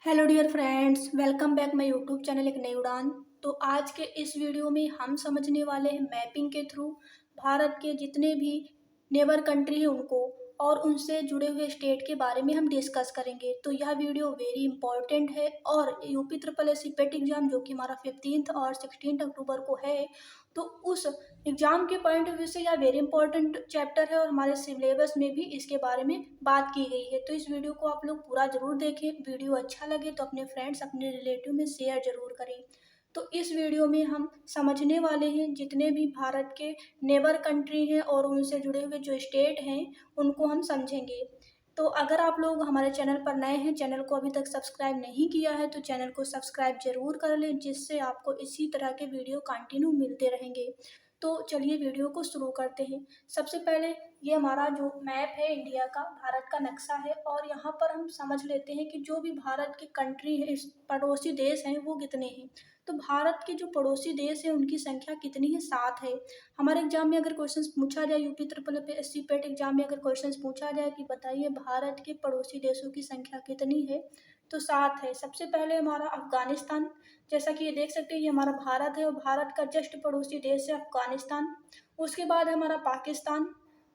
Hello dear friends, welcome back my YouTube channel एक नई उड़ान। तो आज के इस वीडियो में हम समझने वाले हैं मैपिंग के थ्रू भारत के जितने भी नेबर कंट्री हैं उनको और उनसे जुड़े हुए स्टेट के बारे में हम डिस्कस करेंगे। तो यह वीडियो वेरी इंपॉर्टेंट है और UP triple S C PET exam जो कि हमारा 15 और 16 अक्टूबर को है, तो उस एग्जाम के पॉइंट ऑफ व्यू से यह वेरी इंपॉर्टेंट चैप्टर है और हमारे सिलेबस में भी इसके बारे में बात की गई है। तो इस वीडियो को आप लोग पूरा जरूर देखें। वीडियो अच्छा लगे तो अपने फ्रेंड्स अपने रिलेटिव में शेयर जरूर करें। तो इस वीडियो में हम समझने वाले हैं जितने भी भारत के नेबर कंट्री हैं और उनसे जुड़े हुए जो स्टेट हैं उनको हम समझेंगे। तो अगर आप लोग हमारे चैनल पर नए हैं, चैनल को अभी तक सब्सक्राइब नहीं किया है तो चैनल को सब्सक्राइब जरूर कर लें, जिससे आपको इसी तरह के वीडियो कंटिन्यू मिलते रहेंगे। तो चलिए वीडियो को शुरू करते हैं। सबसे पहले ये हमारा जो मैप है इंडिया का, भारत का नक्शा है और यहाँ पर हम समझ लेते हैं कि जो भी भारत के कंट्री है, इस पड़ोसी देश हैं, वो कितने हैं। तो भारत के जो पड़ोसी देश है उनकी संख्या कितनी है? 7 है। हमारे एग्जाम में अगर क्वेश्चन पूछा जाए, UP triple S C PET exam में अगर क्वेश्चन पूछा जाए कि बताइए भारत के पड़ोसी देशों की संख्या कितनी है, तो 7 है। सबसे पहले हमारा अफगानिस्तान, जैसा कि ये देख सकते हैं ये हमारा भारत है और भारत का जस्ट पड़ोसी देश है अफगानिस्तान। उसके बाद है हमारा पाकिस्तान,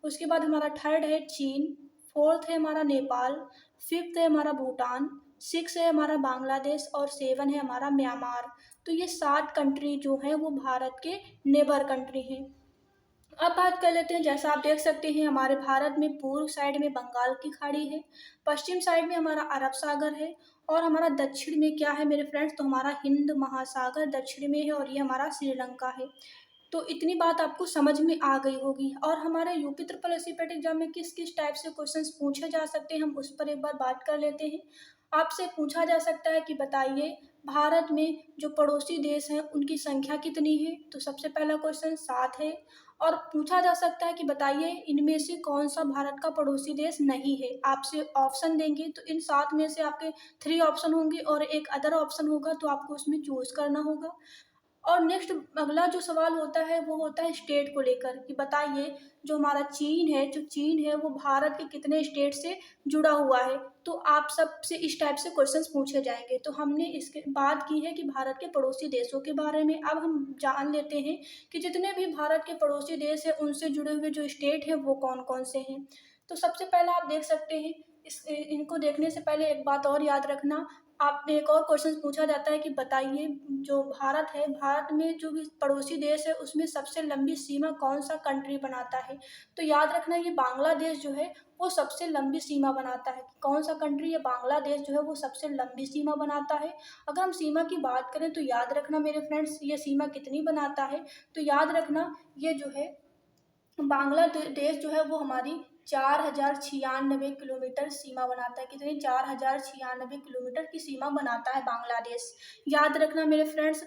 उसके बाद हमारा थर्ड है चीन, फोर्थ है हमारा नेपाल, फिफ्थ है हमारा भूटान, सिक्स है हमारा बांग्लादेश और सेवन है हमारा म्यांमार। तो ये 7 कंट्री जो है वो भारत के नेबर कंट्री हैं। अब बात कर लेते हैं, जैसा आप देख सकते हैं हमारे भारत में पूर्व साइड में बंगाल की खाड़ी है, पश्चिम साइड में हमारा अरब सागर है और हमारा दक्षिण में क्या है मेरे फ्रेंड्स, तो हमारा हिंद महासागर दक्षिण में है और ये हमारा श्रीलंका है। तो इतनी बात आपको समझ में आ गई होगी। और हमारे UP triple S C PET exam में किस किस टाइप से क्वेश्चंस पूछे जा सकते हैं हम उस पर एक बार बात कर लेते हैं। आपसे पूछा जा सकता है कि बताइए भारत में जो पड़ोसी देश हैं उनकी संख्या कितनी है, तो सबसे पहला क्वेश्चन 7 है। और पूछा जा सकता है कि बताइए इनमें से कौन सा भारत का पड़ोसी देश नहीं है। आपसे ऑप्शन देंगे तो इन 7 में से आपके 3 ऑप्शन होंगे और एक अदर ऑप्शन होगा, तो आपको उसमें चूज करना होगा। और नेक्स्ट अगला जो सवाल होता है वो होता है स्टेट को लेकर कि बताइए जो हमारा चीन है, जो चीन है वो भारत के कितने स्टेट से जुड़ा हुआ है। तो आप सबसे इस टाइप से क्वेश्चंस पूछे जाएंगे। तो हमने इसके बात की है कि भारत के पड़ोसी देशों के बारे में। अब हम जान लेते हैं कि जितने भी भारत के पड़ोसी देश हैं उनसे जुड़े हुए जो स्टेट हैं वो कौन कौन से हैं। तो सबसे पहला आप देख सकते हैं, इनको देखने से पहले एक बात और याद रखना। आप एक और क्वेश्चन पूछा जाता है कि बताइए जो भारत है, भारत में जो भी पड़ोसी देश है उसमें सबसे लंबी सीमा कौन सा कंट्री बनाता है। तो याद रखना ये बांग्लादेश जो है वो सबसे लंबी सीमा बनाता है। कौन सा कंट्री है? बांग्लादेश जो है वो सबसे लंबी सीमा बनाता है। अगर हम सीमा की बात करें तो याद रखना मेरे फ्रेंड्स, ये सीमा कितनी बनाता है, तो याद रखना ये जो है बांग्लादेश जो है वो हमारी 4096 किलोमीटर सीमा बनाता है। कितनी? 4096 किलोमीटर की सीमा बनाता है बांग्लादेश। याद रखना मेरे फ्रेंड्स।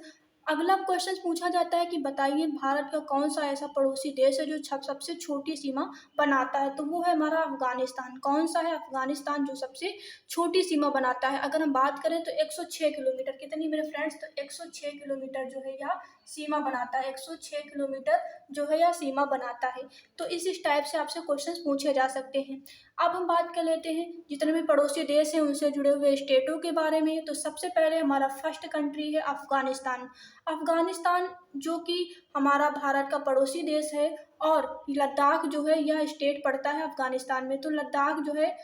अगला क्वेश्चन पूछा जाता है कि बताइए भारत का कौन सा ऐसा पड़ोसी देश है जो सबसे छोटी सीमा बनाता है, तो वो है हमारा अफगानिस्तान। कौन सा है? अफगानिस्तान जो सबसे छोटी सीमा बनाता है। अगर हम बात करें तो 106 किलोमीटर। कितनी मेरे फ्रेंड्स? तो 106 किलोमीटर जो है यह सीमा बनाता है। 106 किलोमीटर जो है यह सीमा बनाता है। तो इस टाइप से आपसे क्वेश्चंस पूछे जा सकते हैं। अब हम बात कर लेते हैं जितने भी पड़ोसी देश हैं उनसे जुड़े हुए स्टेटों के बारे में। तो सबसे पहले हमारा फर्स्ट कंट्री है अफगानिस्तान। अफगानिस्तान जो कि हमारा भारत का पड़ोसी देश है और लद्दाख जो है यह स्टेट पड़ता है अफगानिस्तान में। तो लद्दाख जो है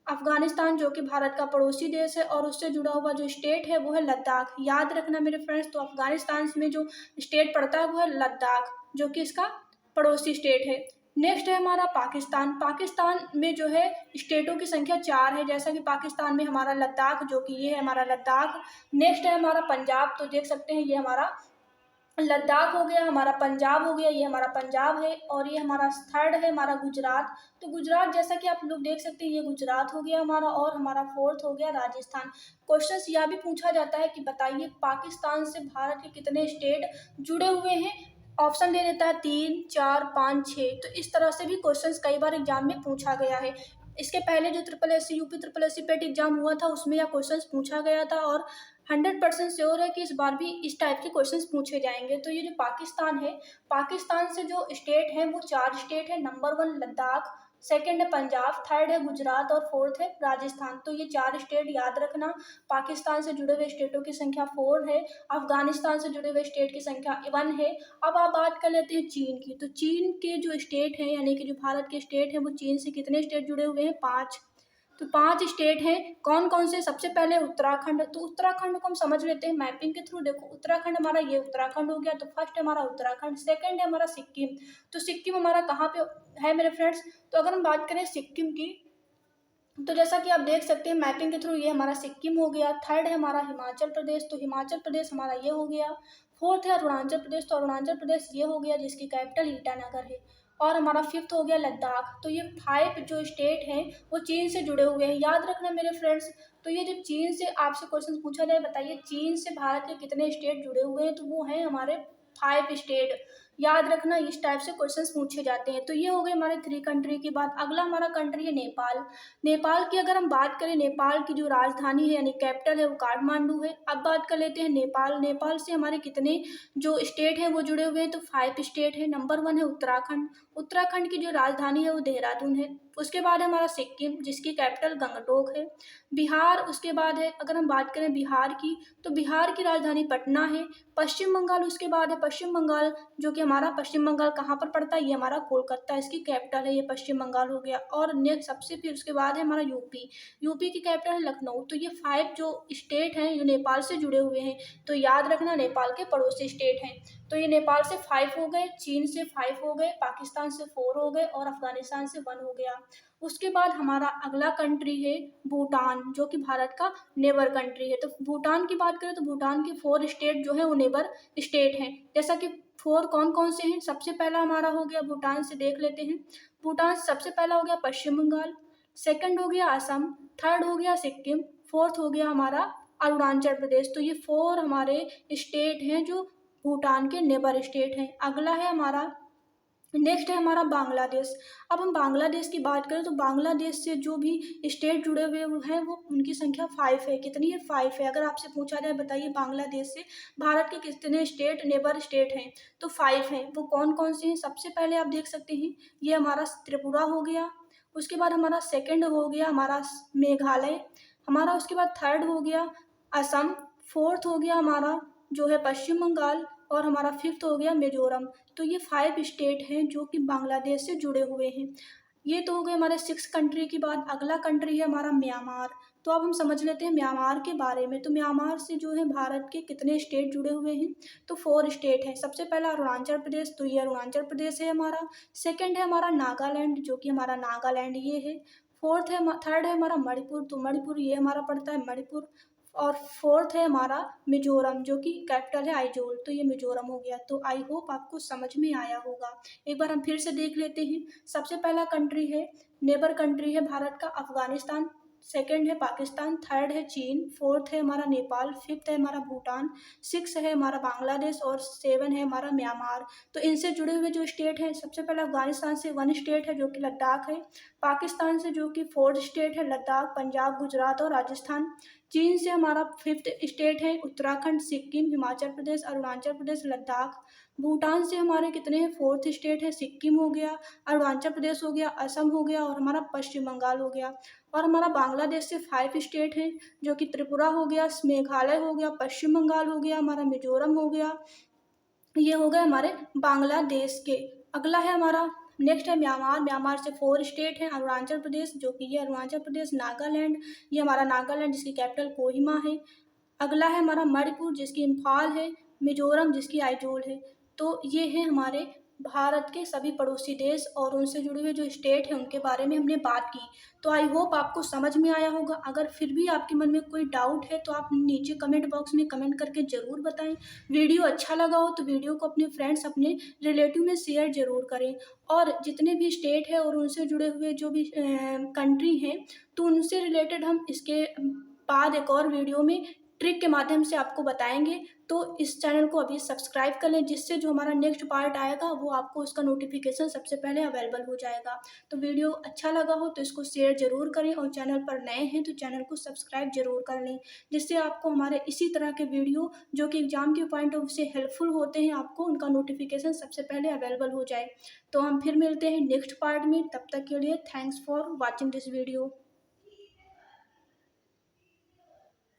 अफगानिस्तान जो कि भारत का पड़ोसी देश है और उससे जुड़ा हुआ जो स्टेट है वो है लद्दाख। याद रखना मेरे फ्रेंड्स। तो अफगानिस्तान में जो स्टेट पड़ता है वो है लद्दाख, जो कि इसका पड़ोसी स्टेट है। नेक्स्ट है हमारा पाकिस्तान। पाकिस्तान में जो है स्टेटों की संख्या 4 है, जैसा कि पाकिस्तान में हमारा लद्दाख जो कि ये है हमारा लद्दाख। नेक्स्ट है हमारा पंजाब। तो देख सकते हैं ये हमारा लद्दाख हो गया, हमारा पंजाब हो गया, ये हमारा पंजाब है। और ये हमारा थर्ड है हमारा गुजरात। तो गुजरात जैसा कि आप लोग देख सकते हैं ये गुजरात हो गया हमारा। और हमारा फोर्थ हो गया राजस्थान। क्वेश्चंस यह भी पूछा जाता है कि बताइए पाकिस्तान से भारत के कितने स्टेट जुड़े हुए हैं। ऑप्शन दे देता है 3, 4, 5, 6। तो इस तरह से भी क्वेश्चंस कई बार एग्जाम में पूछा गया है। इसके पहले जो triple S C UP triple S C PET exam हुआ था उसमें यह क्वेश्चंस पूछा गया था और 100% श्योर है कि इस बार भी इस टाइप के क्वेश्चंस पूछे जाएंगे। तो ये जो पाकिस्तान है, पाकिस्तान से जो स्टेट है वो 4 स्टेट है। नंबर 1 लद्दाख, सेकंड है पंजाब, थर्ड है गुजरात और फोर्थ है राजस्थान। तो ये 4 स्टेट याद रखना। पाकिस्तान से जुड़े हुए स्टेटों की संख्या 4 है, अफगानिस्तान से जुड़े हुए स्टेट की संख्या 1 है। अब आप बात कर लेते हैं चीन की। तो चीन के जो स्टेट हैं, यानी कि जो भारत के स्टेट हैं, वो चीन से कितने स्टेट जुड़े हुए हैं? 5। तो 5 स्टेट हैं। कौन कौन से? सबसे पहले उत्तराखंड। तो उत्तराखंड को हम समझ लेते हैं मैपिंग के थ्रू। देखो उत्तराखंड हमारा, ये उत्तराखंड हो गया। तो फर्स्ट है हमारा उत्तराखंड, सेकंड है हमारा सिक्किम। तो सिक्किम हमारा कहाँ पे है मेरे फ्रेंड्स? तो अगर हम बात करें सिक्किम की, तो जैसा कि आप देख सकते हैं मैपिंग के थ्रू, ये हमारा सिक्किम हो गया। थर्ड है हमारा हिमाचल प्रदेश, तो हिमाचल प्रदेश हमारा ये हो गया। फोर्थ है अरुणाचल प्रदेश, तो अरुणाचल प्रदेश ये हो गया, जिसकी कैपिटल ईटानगर है। और हमारा फिफ्थ हो गया लद्दाख। तो ये 5 जो स्टेट हैं वो चीन से जुड़े हुए हैं, याद रखना मेरे फ्रेंड्स। तो ये जो चीन से आपसे क्वेश्चन पूछा जाए, बताइए चीन से भारत के कितने स्टेट जुड़े हुए हैं? तो वो हैं हमारे 5 स्टेट। याद रखना, इस टाइप से क्वेश्चंस पूछे जाते हैं। तो ये हो गए हमारे 3 कंट्री की बात। अगला हमारा कंट्री है नेपाल। नेपाल की अगर हम बात करें, नेपाल की जो राजधानी है यानी कैपिटल है वो काठमांडू है। अब बात कर लेते हैं नेपाल। नेपाल से हमारे कितने जो स्टेट हैं वो जुड़े हुए हैं? तो 5 स्टेट है। नंबर 1 है उत्तराखंड। उत्तराखंड की जो राजधानी है वो देहरादून है। उसके बाद है हमारा सिक्किम, जिसकी कैपिटल गंगटोक है। बिहार उसके बाद है। अगर हम बात करें बिहार की, तो बिहार की राजधानी पटना है। पश्चिम बंगाल उसके बाद है। पश्चिम बंगाल, जो कि हमारा पश्चिम बंगाल कहाँ पर पड़ता है? ये हमारा कोलकाता, इसकी कैपिटल है। ये पश्चिम बंगाल हो गया। और नेक्स्ट सबसे फिर उसके बाद है हमारा यूपी। यूपी की कैपिटल है लखनऊ। तो ये 5 जो स्टेट हैं जो नेपाल से जुड़े हुए हैं। तो याद रखना नेपाल के पड़ोसी स्टेट हैं। तो ये नेपाल से 5 हो गए, चीन से 5 हो गए, पाकिस्तान से 4 हो गए और अफगानिस्तान से 1 हो गया। उसके बाद हमारा अगला कंट्री है भूटान, जो कि भारत का नेबर कंट्री है। तो भूटान की बात करें तो भूटान के 4 स्टेट जो है वो नेबर स्टेट हैं। जैसा कि 4 कौन कौन से हैं? सबसे पहला हमारा हो गया, भूटान से देख लेते हैं। भूटान से सबसे पहला हो गया पश्चिम बंगाल, सेकंड हो गया असम, थर्ड हो गया सिक्किम, फोर्थ हो गया हमारा अरुणाचल प्रदेश। तो ये 4 हमारे स्टेट हैं जो भूटान के नेबर स्टेट हैं। अगला है हमारा, नेक्स्ट है हमारा बांग्लादेश। अब हम बांग्लादेश की बात करें तो बांग्लादेश से जो भी स्टेट जुड़े हुए हैं वो उनकी संख्या 5 है। कितनी है? 5 है। अगर आपसे पूछा जाए बताइए बांग्लादेश से भारत के कितने स्टेट नेबर स्टेट हैं? तो 5 हैं। वो कौन कौन से हैं? सबसे पहले आप देख सकते हैं, ये हमारा त्रिपुरा हो गया। उसके बाद हमारा सेकंड हो गया हमारा मेघालय। हमारा उसके बाद थर्ड हो गया असम। फोर्थ हो गया हमारा जो है पश्चिम बंगाल। और हमारा फिफ्थ हो गया मिजोरम। तो ये 5 स्टेट हैं जो कि बांग्लादेश से जुड़े हुए हैं। ये तो हो गए हमारे 6 कंट्री की बात। अगला कंट्री है हमारा म्यांमार। तो अब हम समझ लेते हैं म्यांमार के बारे में। तो म्यांमार से जो है भारत के कितने स्टेट जुड़े हुए हैं? तो 4 स्टेट हैं। सबसे पहला अरुणाचल प्रदेश, तो ये अरुणाचल प्रदेश है हमारा। सेकंड है हमारा नागालैंड, जो कि हमारा नागालैंड ये है। फोर्थ है, थर्ड है हमारा मणिपुर, तो मणिपुर ये हमारा पड़ता है मणिपुर। और फोर्थ है हमारा मिजोरम, जो कि कैपिटल है आइजोल। तो ये मिजोरम हो गया। तो आई होप आपको समझ में आया होगा। एक बार हम फिर से देख लेते हैं। सबसे पहला कंट्री है, नेबर कंट्री है भारत का अफगानिस्तान। सेकंड है पाकिस्तान, थर्ड है चीन, फोर्थ है हमारा नेपाल, फिफ्थ है हमारा भूटान, 6 है हमारा बांग्लादेश और 7 है हमारा म्यांमार। तो इनसे जुड़े हुए जो स्टेट हैं, सबसे पहले अफगानिस्तान से 1 स्टेट है जो कि लद्दाख है। पाकिस्तान से जो कि 4 स्टेट है लद्दाख, पंजाब, गुजरात और राजस्थान। चीन से हमारा 5th स्टेट है उत्तराखंड, सिक्किम, हिमाचल प्रदेश, अरुणाचल प्रदेश, लद्दाख। भूटान से हमारे कितने हैं? 4th स्टेट है सिक्किम हो गया, अरुणाचल प्रदेश हो गया, असम हो गया और हमारा पश्चिम बंगाल हो गया। और हमारा बांग्लादेश से 5 स्टेट हैं, जो कि त्रिपुरा हो गया, मेघालय हो गया, पश्चिम बंगाल हो गया, हमारा मिजोरम हो गया। ये हो गए हमारे बांग्लादेश के। अगला है हमारा, नेक्स्ट है म्यांमार। म्यांमार से 4 स्टेट हैं, अरुणाचल प्रदेश, जो कि ये अरुणाचल प्रदेश, नागालैंड, ये हमारा नागालैंड जिसकी कैपिटल कोहिमा है। अगला है हमारा मणिपुर, जिसकी इम्फाल है। मिजोरम, जिसकी आइजोल है। तो ये है हमारे भारत के सभी पड़ोसी देश और उनसे जुड़े हुए जो स्टेट हैं उनके बारे में हमने बात की। तो आई होप आपको समझ में आया होगा। अगर फिर भी आपके मन में कोई डाउट है तो आप नीचे कमेंट बॉक्स में कमेंट करके ज़रूर बताएं। वीडियो अच्छा लगा हो तो वीडियो को अपने फ्रेंड्स, अपने रिलेटिव में शेयर ज़रूर करें। और जितने भी स्टेट है और उनसे जुड़े हुए जो भी कंट्री हैं, तो उनसे रिलेटेड हम इसके बाद एक और वीडियो में ट्रिक के माध्यम से आपको बताएंगे। तो इस चैनल को अभी सब्सक्राइब कर लें, जिससे जो हमारा नेक्स्ट पार्ट आएगा वो आपको उसका नोटिफिकेशन सबसे पहले अवेलेबल हो जाएगा। तो वीडियो अच्छा लगा हो तो इसको शेयर ज़रूर करें, और चैनल पर नए हैं तो चैनल को सब्सक्राइब ज़रूर कर लें, जिससे आपको हमारे इसी तरह के वीडियो जो कि एग्ज़ाम के पॉइंट ऑफ व्यू से हेल्पफुल होते हैं, आपको उनका नोटिफिकेशन सबसे पहले अवेलेबल हो जाए। तो हम फिर मिलते हैं नेक्स्ट पार्ट में, तब तक के लिए thanks for watching this video.